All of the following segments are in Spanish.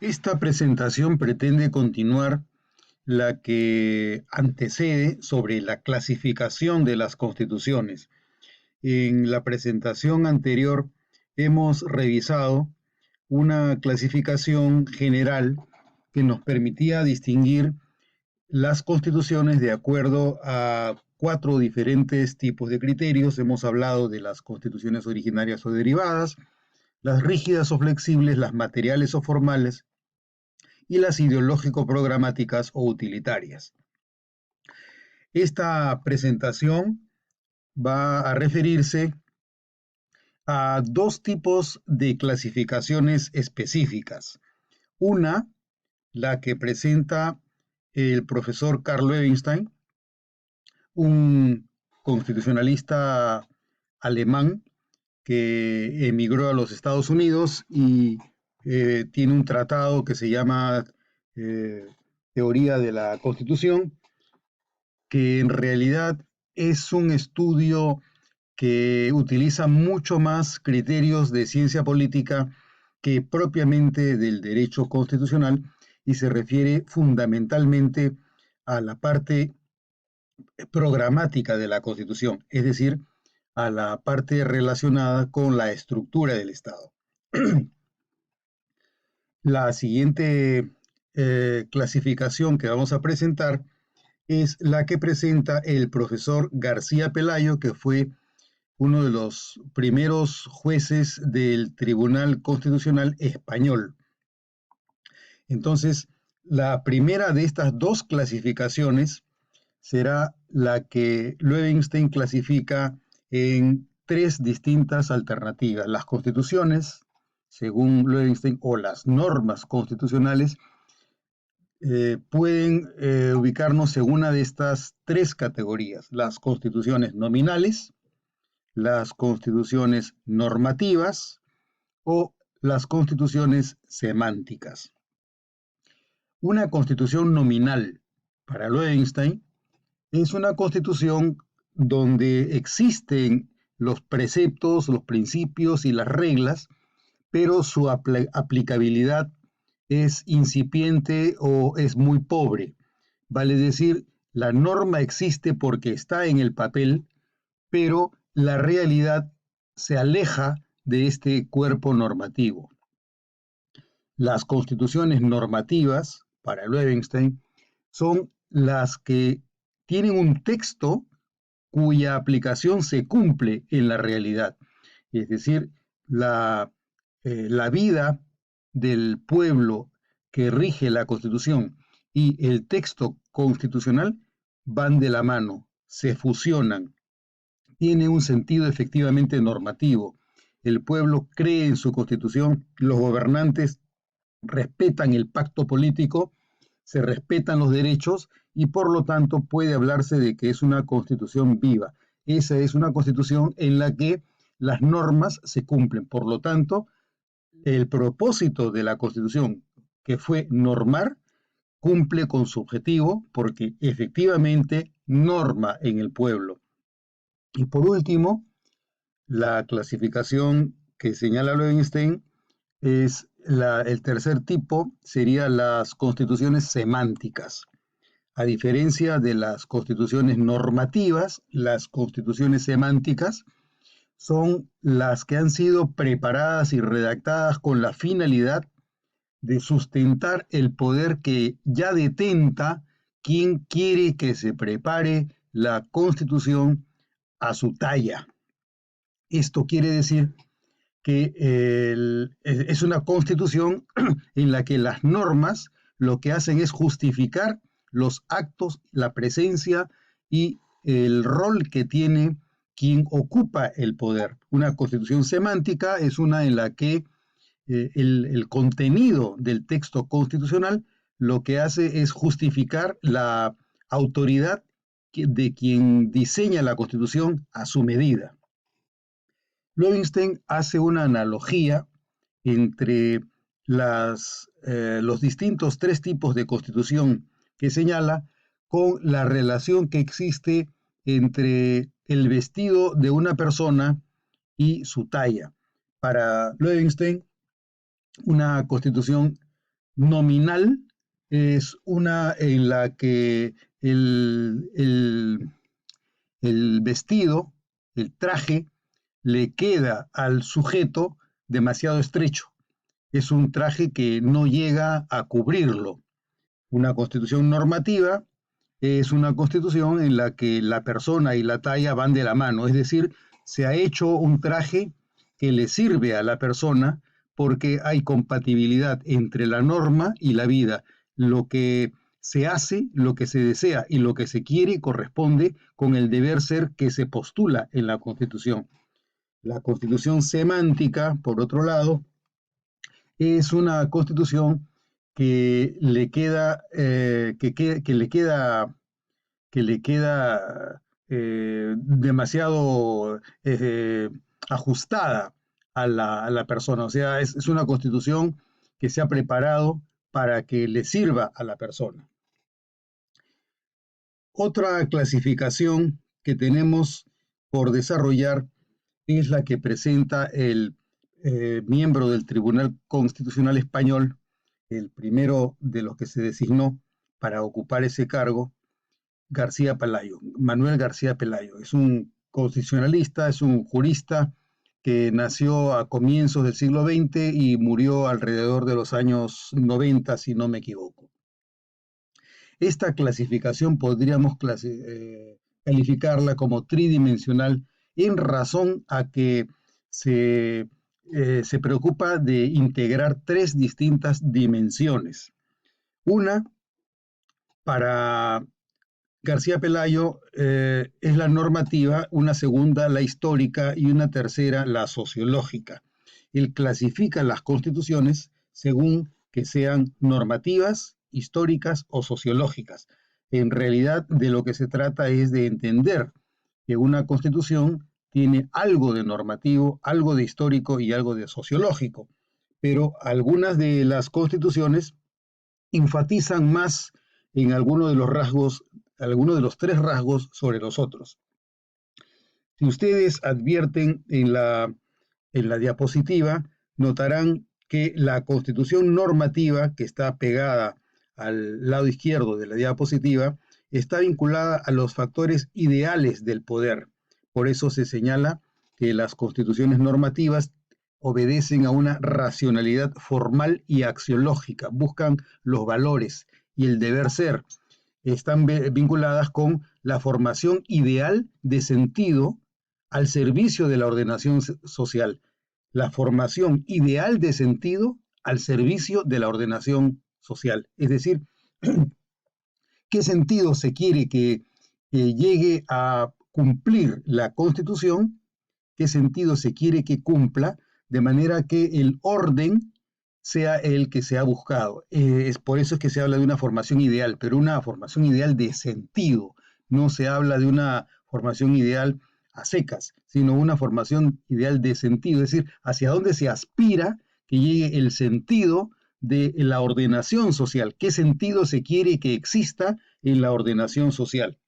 Esta presentación pretende continuar la que antecede sobre la clasificación de las constituciones. En la presentación anterior hemos revisado una clasificación general que nos permitía distinguir las constituciones de acuerdo a cuatro diferentes tipos de criterios. Hemos hablado de las constituciones originarias o derivadas, las rígidas o flexibles, las materiales o formales y las ideológico-programáticas o utilitarias. Esta presentación va a referirse a dos tipos de clasificaciones específicas. Una, la que presenta el profesor Karl Loewenstein, un constitucionalista alemán que emigró a los Estados Unidos y tiene un tratado que se llama eh, Teoría de la Constitución, que en realidad es un estudio que utiliza mucho más criterios de ciencia política que propiamente del derecho constitucional y se refiere fundamentalmente a la parte programática de la Constitución, es decir, a la parte relacionada con la estructura del Estado. La siguiente clasificación que vamos a presentar es la que presenta el profesor García Pelayo, que fue uno de los primeros jueces del Tribunal Constitucional Español. Entonces, la primera de estas dos clasificaciones será la que Loewenstein clasifica en tres distintas alternativas. Las constituciones, según Loewenstein, o las normas constitucionales, pueden ubicarnos en una de estas tres categorías. Las constituciones nominales, las constituciones normativas o las constituciones semánticas. Una constitución nominal para Loewenstein es una constitución donde existen los preceptos, los principios y las reglas, pero su aplicabilidad es incipiente o es muy pobre. Vale decir, la norma existe porque está en el papel, pero la realidad se aleja de este cuerpo normativo. Las constituciones normativas, para Loewenstein, son las que tienen un texto cuya aplicación se cumple en la realidad. Es decir, la vida del pueblo que rige la Constitución y el texto constitucional van de la mano, se fusionan, tiene un sentido efectivamente normativo. El pueblo cree en su Constitución, los gobernantes respetan el pacto político, se respetan los derechos y por lo tanto puede hablarse de que es una constitución viva. Esa es una constitución en la que las normas se cumplen. Por lo tanto, el propósito de la constitución, que fue normar, cumple con su objetivo porque efectivamente norma en el pueblo. Y por último, la clasificación que señala Loewenstein es el tercer tipo, sería las constituciones semánticas. A diferencia de las constituciones normativas, las constituciones semánticas son las que han sido preparadas y redactadas con la finalidad de sustentar el poder que ya detenta quien quiere que se prepare la constitución a su talla. Esto quiere decir que es una constitución en la que las normas lo que hacen es justificar los actos, la presencia y el rol que tiene quien ocupa el poder. Una constitución semántica es una en la que el contenido del texto constitucional lo que hace es justificar la autoridad de quien diseña la constitución a su medida. Loewenstein hace una analogía entre los distintos tres tipos de constitución que señala con la relación que existe entre el vestido de una persona y su talla. Para Loewenstein, una constitución Nominal es una en la que el vestido, el traje, le queda al sujeto demasiado estrecho. Es un traje que no llega a cubrirlo. Una constitución normativa es una constitución en la que la persona y la talla van de la mano, es decir, se ha hecho un traje que le sirve a la persona porque hay compatibilidad entre la norma y la vida. Lo que se hace, lo que se desea y lo que se quiere corresponde con el deber ser que se postula en la Constitución. La Constitución semántica, por otro lado, es una constitución que le queda, que le queda demasiado ajustada a la persona. O sea, es una constitución que se ha preparado para que le sirva a la persona. Otra clasificación que tenemos por desarrollar es la que presenta el miembro del Tribunal Constitucional Español, el primero de los que se designó para ocupar ese cargo, García Pelayo, Manuel García Pelayo. Es un constitucionalista, es un jurista que nació a comienzos del siglo XX y murió alrededor de los años 90, si no me equivoco. Esta clasificación podríamos calificarla como tridimensional en razón a que se preocupa de integrar tres distintas dimensiones. Una, para García Pelayo, es la normativa, una segunda, la histórica, y una tercera, la sociológica. Él clasifica las constituciones según que sean normativas, históricas o sociológicas. En realidad, de lo que se trata es de entender que una constitución tiene algo de normativo, algo de histórico y algo de sociológico, pero algunas de las constituciones enfatizan más en alguno de los rasgos, alguno de los tres rasgos sobre los otros. Si ustedes advierten en la diapositiva, notarán que la constitución normativa que está pegada al lado izquierdo de la diapositiva está vinculada a los factores ideales del poder. Por eso se señala que las constituciones normativas obedecen a una racionalidad formal y axiológica, buscan los valores y el deber ser. Están vinculadas con la formación ideal de sentido al servicio de la ordenación social. La formación ideal de sentido al servicio de la ordenación social. Es decir, qué sentido se quiere que llegue a cumplir la Constitución, qué sentido se quiere que cumpla, de manera que el orden sea el que se ha buscado. Es por eso es que se habla de una formación ideal, pero una formación ideal de sentido. No se habla de una formación ideal a secas, sino una formación ideal de sentido, es decir, hacia dónde se aspira que llegue el sentido de la ordenación social, qué sentido se quiere que exista en la ordenación social.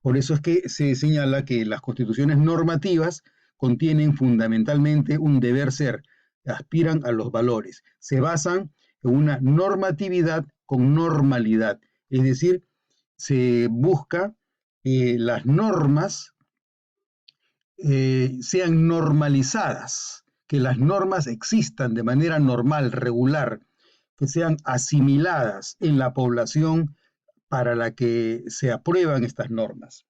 Por eso es que se señala que las constituciones normativas contienen fundamentalmente un deber ser, aspiran a los valores, se basan en una normatividad con normalidad, es decir, se busca que las normas sean normalizadas, que las normas existan de manera normal, regular, que sean asimiladas en la población para la que se aprueban estas normas.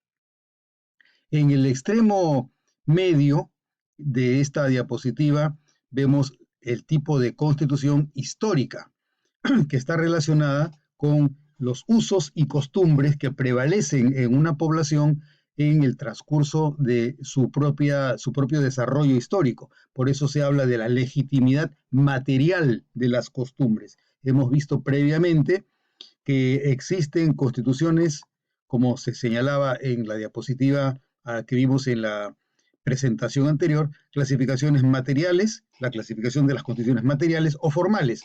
En el extremo medio de esta diapositiva vemos el tipo de constitución histórica que está relacionada con los usos y costumbres que prevalecen en una población en el transcurso de su propio desarrollo histórico. Por eso se habla de la legitimidad material de las costumbres. Hemos visto previamente que existen constituciones, como se señalaba en la diapositiva que vimos en la presentación anterior, clasificaciones materiales, la clasificación de las constituciones materiales o formales.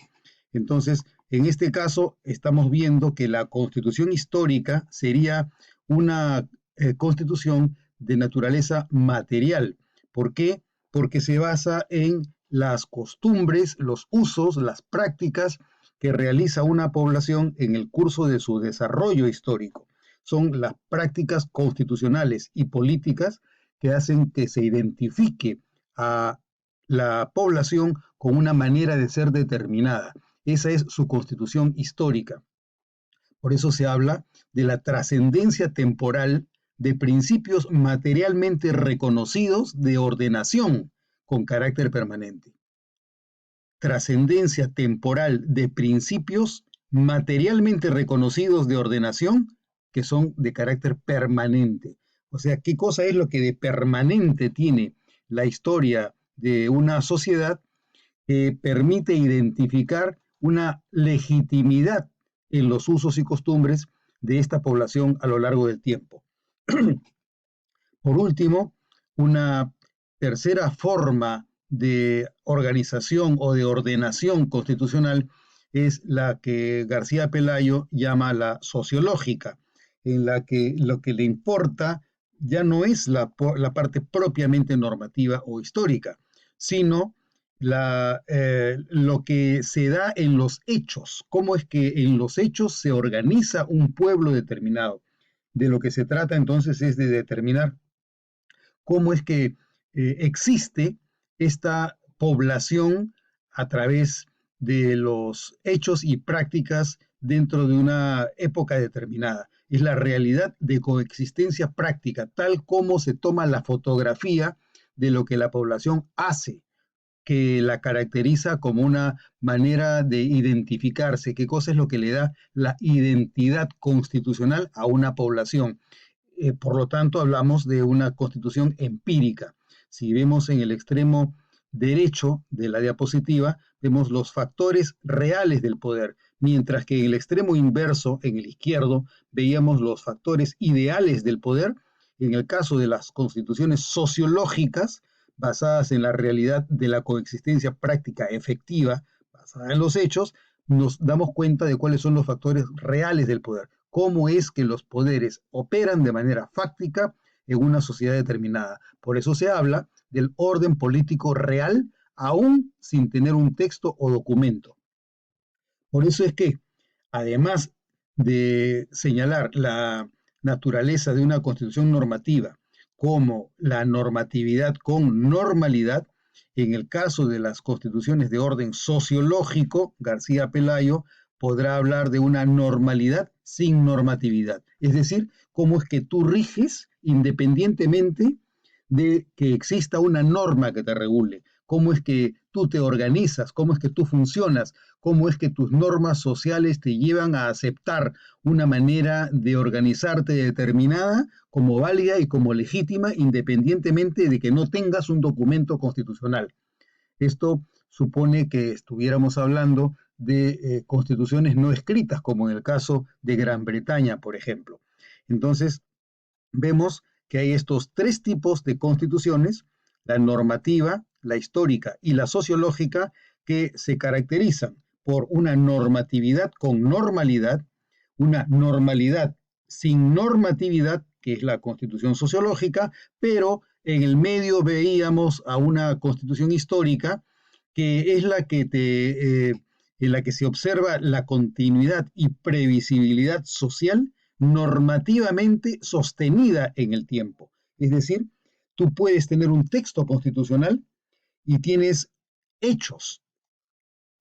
Entonces, en este caso, estamos viendo que la constitución histórica sería una constitución de naturaleza material. ¿Por qué? Porque se basa en las costumbres, los usos, las prácticas que realiza una población en el curso de su desarrollo histórico. Son las prácticas constitucionales y políticas que hacen que se identifique a la población con una manera de ser determinada. Esa es su constitución histórica. Por eso se habla de la trascendencia temporal de principios materialmente reconocidos de ordenación con carácter permanente. Trascendencia temporal de principios materialmente reconocidos de ordenación que son de carácter permanente. O sea, ¿qué cosa es lo que de permanente tiene la historia de una sociedad que permite identificar una legitimidad en los usos y costumbres de esta población a lo largo del tiempo? Por último, una tercera forma de organización o de ordenación constitucional es la que García Pelayo llama la sociológica, en la que lo que le importa ya no es la parte propiamente normativa o histórica, sino lo que se da en los hechos, cómo es que en los hechos se organiza un pueblo determinado. De lo que se trata entonces es de determinar cómo es que existe esta población a través de los hechos y prácticas dentro de una época determinada. Es la realidad de coexistencia práctica, tal como se toma la fotografía de lo que la población hace, que la caracteriza como una manera de identificarse, qué cosa es lo que le da la identidad constitucional a una población. Por lo tanto, hablamos de una constitución empírica. Si vemos en el extremo derecho de la diapositiva, vemos los factores reales del poder, mientras que en el extremo inverso, en el izquierdo, veíamos los factores ideales del poder. En el caso de las constituciones sociológicas, basadas en la realidad de la coexistencia práctica efectiva, basada en los hechos, nos damos cuenta de cuáles son los factores reales del poder, cómo es que los poderes operan de manera fáctica en una sociedad determinada. Por eso se habla del orden político real, aún sin tener un texto o documento. Por eso es que, además de señalar la naturaleza de una constitución normativa como la normatividad con normalidad, en el caso de las constituciones de orden sociológico, García Pelayo podrá hablar de una normalidad sin normatividad. Es decir, cómo es que tú riges independientemente de que exista una norma que te regule, cómo es que tú te organizas, cómo es que tú funcionas, cómo es que tus normas sociales te llevan a aceptar una manera de organizarte determinada como válida y como legítima, independientemente de que no tengas un documento constitucional. Esto supone que estuviéramos hablando de constituciones no escritas, como en el caso de Gran Bretaña, por ejemplo. Entonces, vemos que hay estos tres tipos de constituciones, la normativa, la histórica y la sociológica, que se caracterizan por una normatividad con normalidad, una normalidad sin normatividad, que es la constitución sociológica, pero en el medio veíamos a una constitución histórica que es la que en la que se observa la continuidad y previsibilidad social normativamente sostenida en el tiempo. Es decir, tú puedes tener un texto constitucional y tienes hechos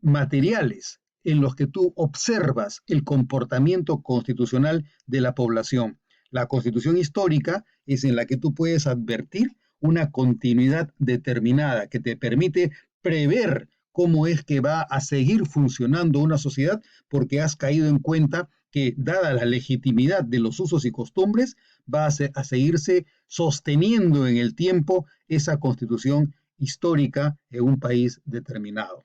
materiales en los que tú observas el comportamiento constitucional de la población. La constitución histórica es en la que tú puedes advertir una continuidad determinada que te permite prever cómo es que va a seguir funcionando una sociedad porque has caído en cuenta que, dada la legitimidad de los usos y costumbres, va a seguirse sosteniendo en el tiempo esa constitución histórica en un país determinado.